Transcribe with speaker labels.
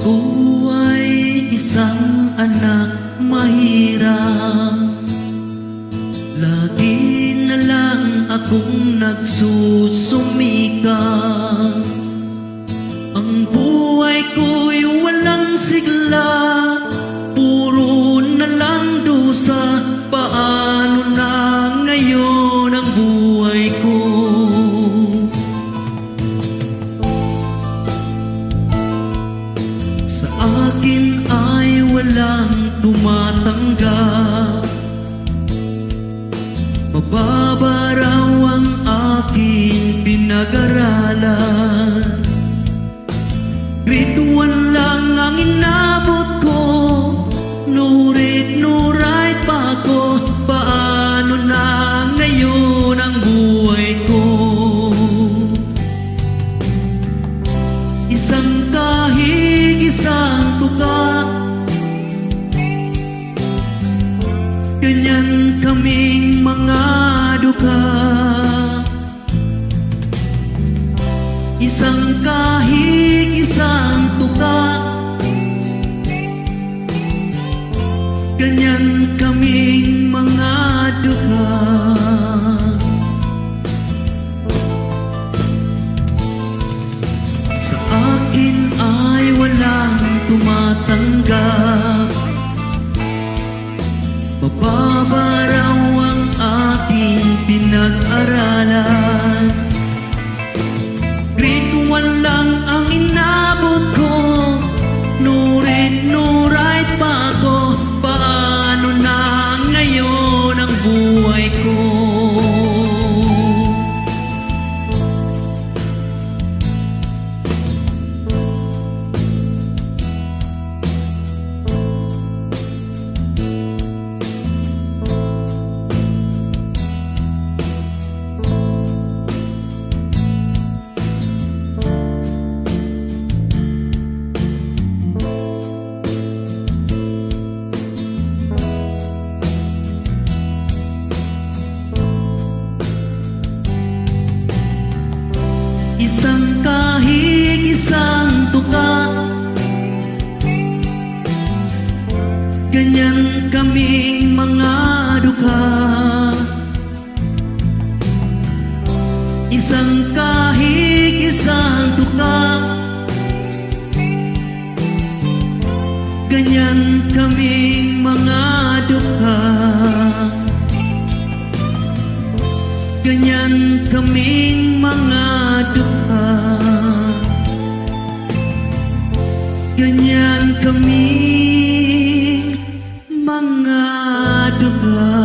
Speaker 1: Buhay isang anak mahirap, lagi na lang akong nagsusumikap. Ang buhay ko'y walang sigla, puro na lang dusa. Paano na ngayon ang buhay ko? Sa akin ay walang tumatanggap, mababa raw ang aking pinag-aralan. Grade 1 lang ang inabot ko, no read, no write pa ako. Paano na ngayon ang buhay ko? Isang kahig, isang tuka, ganyan kaming mga duka. Isang kahig, isang tuka, ganyan kaming mga duka. Sa akin ay walang tumatanggap, mababa raw ang aking pinag-aralan. Grade 1 lang ang inabot ko, no read, no write pa ako. Paano na ngayon ang buhay ko? Isang kahig, isang tuka, ganyan kaming mga duka. Isang kahig, isang tuka, ganyan kaming mga duka. Ganyan kaming mga duka, ganyan kaming mga duka.